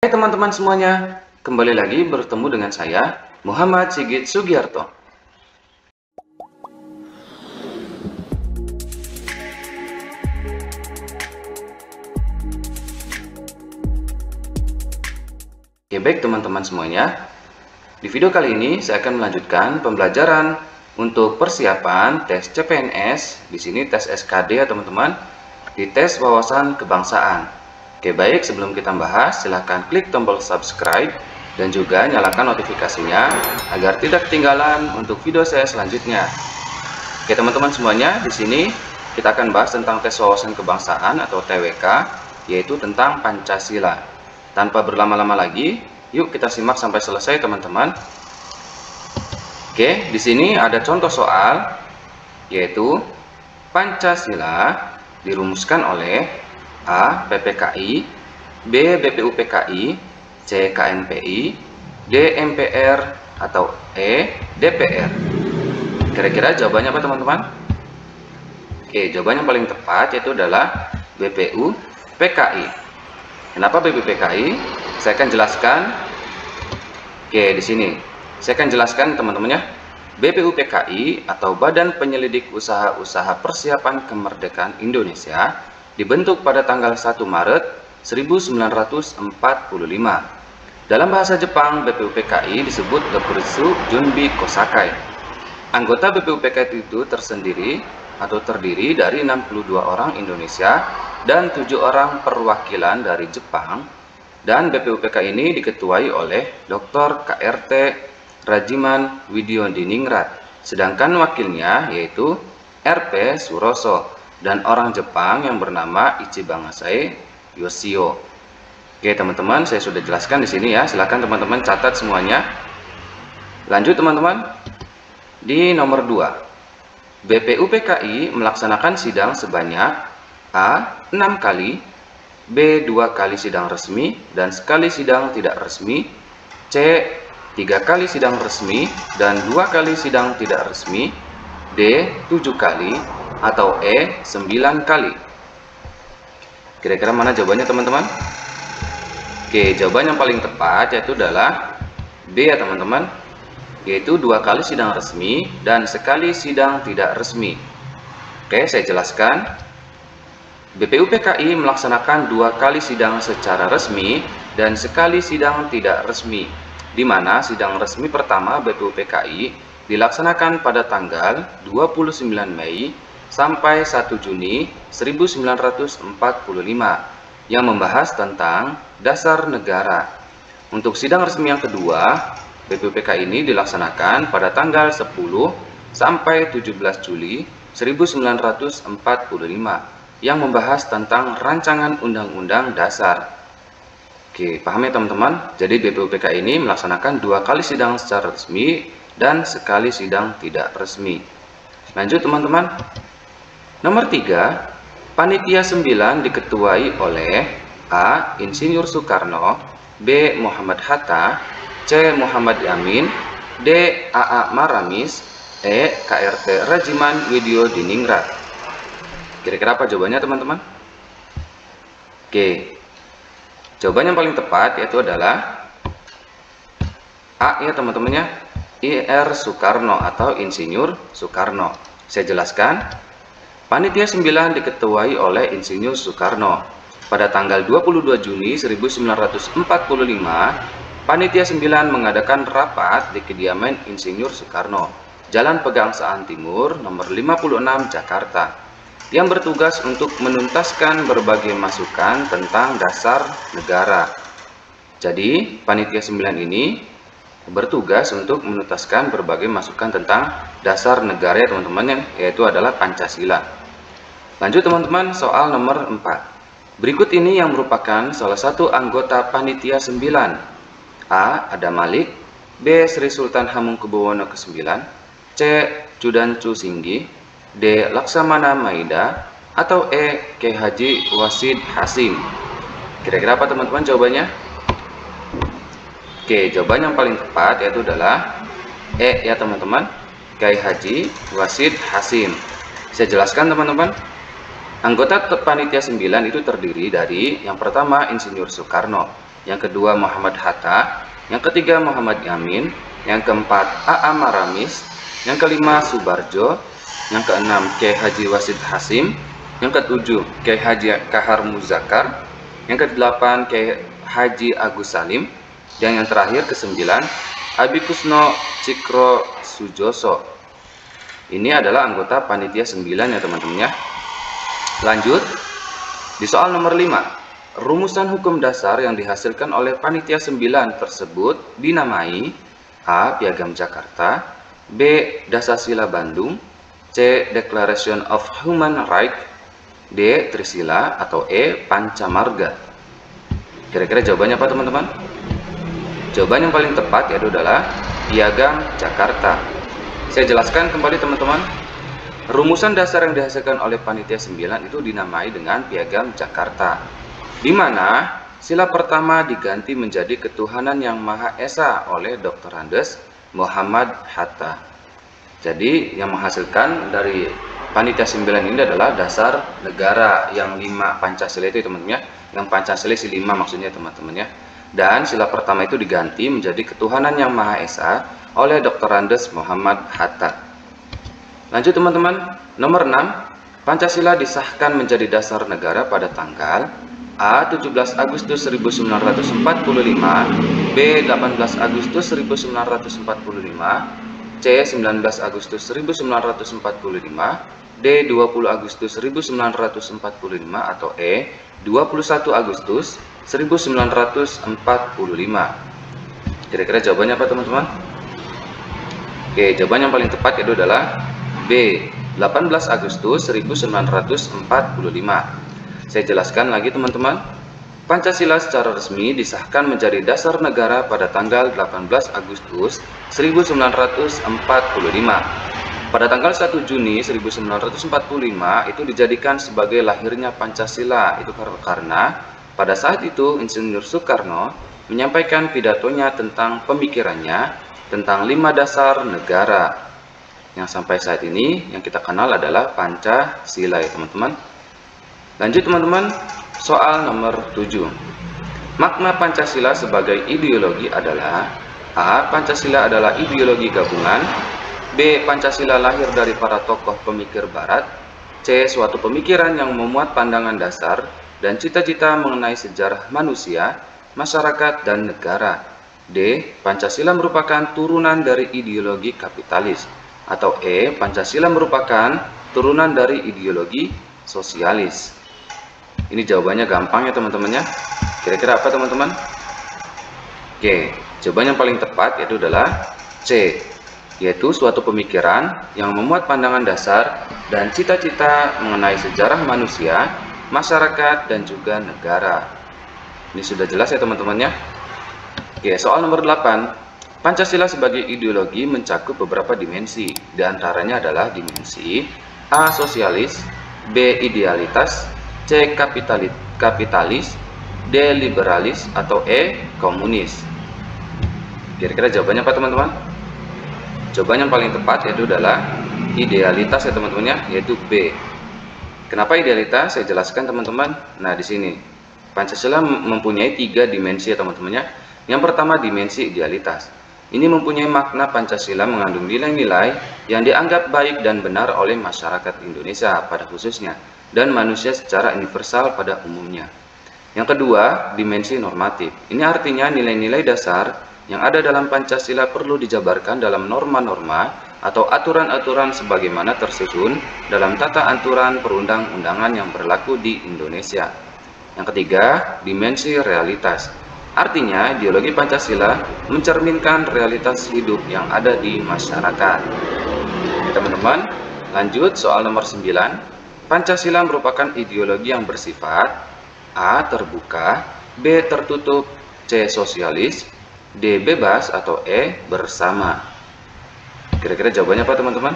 Oke teman-teman semuanya, kembali lagi bertemu dengan saya, Muhammad Sigit Sugiarto. Oke, baik teman-teman semuanya. Di video kali ini saya akan melanjutkan pembelajaran untuk persiapan tes CPNS. Di sini tes SKD ya teman-teman, di tes wawasan kebangsaan. Oke, baik, sebelum kita bahas, silahkan klik tombol subscribe dan juga nyalakan notifikasinya agar tidak ketinggalan untuk video saya selanjutnya. Oke teman-teman semuanya, di sini kita akan bahas tentang tes wawasan kebangsaan atau TWK, yaitu tentang Pancasila. Tanpa berlama-lama lagi, yuk kita simak sampai selesai teman-teman. Oke, di sini ada contoh soal, yaitu Pancasila dirumuskan oleh A. PPKI, B. BPUPKI, C. KNPI, D. MPR, atau E. DPR. Kira-kira jawabannya apa teman-teman? Oke, jawabannya paling tepat yaitu adalah BPUPKI. Kenapa BPUPKI? Saya akan jelaskan. Oke, di sini saya akan jelaskan teman-teman ya. BPUPKI atau Badan Penyelidik Usaha-Usaha Persiapan Kemerdekaan Indonesia dibentuk pada tanggal 1 Maret 1945. Dalam bahasa Jepang, BPUPKI disebut Dokuritsu Junbi Kosakai. Anggota BPUPKI itu terdiri dari 62 orang Indonesia dan 7 orang perwakilan dari Jepang, dan BPUPKI ini diketuai oleh Dr. KRT Rajiman Widyodiningrat, sedangkan wakilnya yaitu RP Suroso dan orang Jepang yang bernama Ichibangasai Yoshio. Oke teman-teman, saya sudah jelaskan di sini ya. Silakan teman-teman catat semuanya. Lanjut teman-teman. Di nomor 2, BPUPKI melaksanakan sidang sebanyak A. 6 kali, B. 2 kali sidang resmi dan sekali sidang tidak resmi, C. 3 kali sidang resmi dan 2 kali sidang tidak resmi, D. 7 kali, atau E. 9 kali. Kira-kira mana jawabannya teman-teman? Oke, jawaban yang paling tepat yaitu adalah B ya teman-teman, yaitu 2 kali sidang resmi dan sekali sidang tidak resmi. Oke, saya jelaskan. BPUPKI melaksanakan 2 kali sidang secara resmi dan sekali sidang tidak resmi, di mana sidang resmi pertama BPUPKI dilaksanakan pada tanggal 29 Mei sampai 1 Juni 1945 yang membahas tentang dasar negara. Untuk sidang resmi yang kedua, BPUPKI ini dilaksanakan pada tanggal 10 sampai 17 Juli 1945 yang membahas tentang rancangan undang-undang dasar. Oke, paham ya teman-teman? Jadi BPUPKI ini melaksanakan 2 kali sidang secara resmi dan sekali sidang tidak resmi. Lanjut teman-teman. Nomor 3, Panitia 9 diketuai oleh A. Insinyur Soekarno, B. Muhammad Hatta, C. Muhammad Yamin, D. A.A. Maramis, E. KRT Rajiman Widyodiningrat. Kira-kira apa jawabannya teman-teman? Oke, jawaban yang paling tepat yaitu adalah A ya teman-temannya, IR Soekarno atau Insinyur Soekarno. Saya jelaskan. Panitia 9 diketuai oleh Insinyur Soekarno. Pada tanggal 22 Juni 1945, Panitia 9 mengadakan rapat di kediaman Insinyur Soekarno, Jalan Pegangsaan Timur, nomor 56, Jakarta, yang bertugas untuk menuntaskan berbagai masukan tentang dasar negara. Jadi, Panitia 9 ini bertugas untuk menuntaskan berbagai masukan tentang dasar negara ya teman-teman, yaitu adalah Pancasila. Lanjut teman-teman, soal nomor 4. Berikut ini yang merupakan salah satu anggota Panitia 9. A. Adam Malik, B. Sri Sultan Hamengkubuwono ke-9, C. Judan Chu Singgi, D. Laksamana Maida, atau E. K. Haji Wasid Hasim. Kira-kira apa teman-teman jawabannya? Oke, jawaban yang paling tepat yaitu adalah E ya teman-teman, K. Haji Wasid Hasim. Saya jelaskan teman-teman. Anggota Panitia 9 itu terdiri dari yang pertama Insinyur Soekarno, yang kedua Muhammad Hatta, yang ketiga Muhammad Yamin, yang keempat A.A. Maramis, yang kelima Subarjo, yang keenam Kiai Haji Wasid Hasim, yang ketujuh Kiai Haji Kahar Muzakar, yang kedelapan Kiai Haji Agus Salim, dan yang terakhir kesembilan Abi Kusno Cikro Sujoso. Ini adalah anggota panitia 9 ya teman-teman ya. Lanjut di soal nomor 5. Rumusan hukum dasar yang dihasilkan oleh panitia 9 tersebut dinamai A. Piagam Jakarta, B. Dasasila Bandung, C. Declaration of Human Rights, D. Trisila, atau E. Pancamarga. Kira-kira jawabannya apa teman-teman? Jawaban yang paling tepat yaitu adalah Piagam Jakarta. Saya jelaskan kembali teman-teman. Rumusan dasar yang dihasilkan oleh panitia 9 itu dinamai dengan Piagam Jakarta, di mana sila pertama diganti menjadi ketuhanan yang Maha Esa oleh Dr. Andes Muhammad Hatta. Jadi yang menghasilkan dari panitia 9 ini adalah dasar negara yang 5 Pancasila itu teman-teman ya. Yang Pancasila isi 5 maksudnya teman-teman ya. Dan sila pertama itu diganti menjadi ketuhanan yang Maha Esa oleh Dr. Andes Muhammad Hatta. Lanjut teman-teman, nomor 6. Pancasila disahkan menjadi dasar negara pada tanggal A. 17 Agustus 1945, B. 18 Agustus 1945, C. 19 Agustus 1945, D. 20 Agustus 1945, atau E. 21 Agustus 1945. Kira-kira jawabannya apa teman-teman? Oke, jawaban yang paling tepat itu adalah B. 18 Agustus 1945. Saya jelaskan lagi teman-teman. Pancasila secara resmi disahkan menjadi dasar negara pada tanggal 18 Agustus 1945. Pada tanggal 1 Juni 1945 itu dijadikan sebagai lahirnya Pancasila. Itu karena pada saat itu Insinyur Soekarno menyampaikan pidatonya tentang pemikirannya tentang 5 dasar negara. Yang sampai saat ini yang kita kenal adalah Pancasila ya teman-teman. Lanjut teman-teman, soal nomor 7. Makna Pancasila sebagai ideologi adalah A. Pancasila adalah ideologi gabungan, B. Pancasila lahir dari para tokoh pemikir barat, C. Suatu pemikiran yang memuat pandangan dasar dan cita-cita mengenai sejarah manusia, masyarakat, dan negara, D. Pancasila merupakan turunan dari ideologi kapitalis, atau E. Pancasila merupakan turunan dari ideologi sosialis. Ini jawabannya gampang ya teman-teman ya. Kira-kira apa teman-teman? Oke, jawaban yang paling tepat yaitu adalah C, yaitu suatu pemikiran yang memuat pandangan dasar dan cita-cita mengenai sejarah manusia, masyarakat, dan juga negara. Ini sudah jelas ya teman-teman ya. Oke, soal nomor 8. Pancasila sebagai ideologi mencakup beberapa dimensi. Di antaranya adalah dimensi A. Sosialis, B. Idealitas, C. Kapitalis, D. Liberalis, atau E. Komunis. Kira-kira jawabannya apa teman-teman? Jawaban yang paling tepat yaitu adalah idealitas ya teman-teman ya, yaitu B. Kenapa idealitas? Saya jelaskan teman-teman. Nah di sini Pancasila mempunyai 3 dimensi ya teman-teman ya. Yang pertama dimensi idealitas. Ini mempunyai makna Pancasila mengandung nilai-nilai yang dianggap baik dan benar oleh masyarakat Indonesia pada khususnya dan manusia secara universal pada umumnya. Yang kedua, dimensi normatif. Ini artinya nilai-nilai dasar yang ada dalam Pancasila perlu dijabarkan dalam norma-norma atau aturan-aturan sebagaimana tersusun dalam tata aturan perundang-undangan yang berlaku di Indonesia. Yang ketiga, dimensi realitas. Artinya, ideologi Pancasila mencerminkan realitas hidup yang ada di masyarakat. Teman-teman, lanjut soal nomor 9. Pancasila merupakan ideologi yang bersifat A. Terbuka, B. Tertutup, C. Sosialis, D. Bebas, atau E. Bersama. Kira-kira jawabannya apa teman-teman?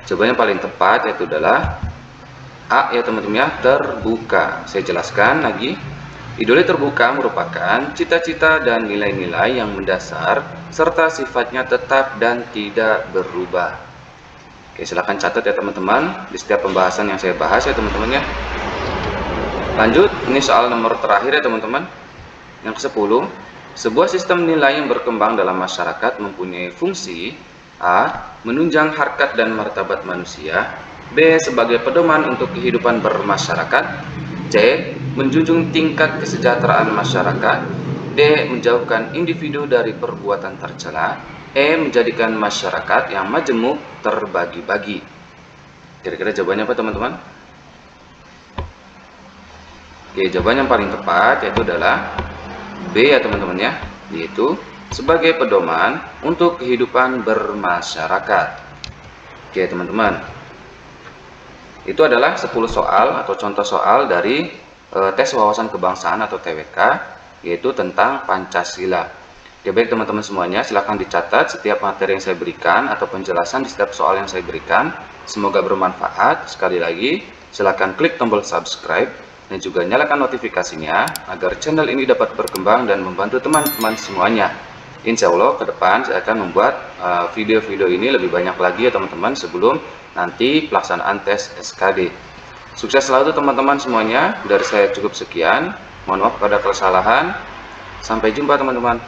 Jawabannya paling tepat yaitu adalah A ya teman-teman ya, terbuka. Saya jelaskan lagi. Ideologi terbuka merupakan cita-cita dan nilai-nilai yang mendasar serta sifatnya tetap dan tidak berubah. Oke, silahkan catat ya teman-teman di setiap pembahasan yang saya bahas ya teman-teman ya. Lanjut, ini soal nomor terakhir ya teman-teman. Yang ke-10, sebuah sistem nilai yang berkembang dalam masyarakat mempunyai fungsi A. Menunjang harkat dan martabat manusia, B. Sebagai pedoman untuk kehidupan bermasyarakat, C. Menjunjung tingkat kesejahteraan masyarakat, D. Menjauhkan individu dari perbuatan tercela, E. Menjadikan masyarakat yang majemuk terbagi-bagi. Kira-kira jawabannya apa teman-teman? Oke, jawaban yang paling tepat yaitu adalah B ya teman-teman ya, yaitu sebagai pedoman untuk kehidupan bermasyarakat. Oke teman-teman, itu adalah 10 soal atau contoh soal dari tes wawasan kebangsaan atau TWK, yaitu tentang Pancasila. Ya baik teman-teman semuanya, silahkan dicatat setiap materi yang saya berikan atau penjelasan di setiap soal yang saya berikan. Semoga bermanfaat. Sekali lagi, silahkan klik tombol subscribe dan juga nyalakan notifikasinya agar channel ini dapat berkembang dan membantu teman-teman semuanya. Insya Allah ke depan saya akan membuat video-video ini lebih banyak lagi ya teman-teman sebelum nanti pelaksanaan tes SKD. Sukses selalu teman-teman semuanya. Dari saya cukup sekian. Mohon maaf pada kesalahan. Sampai jumpa teman-teman.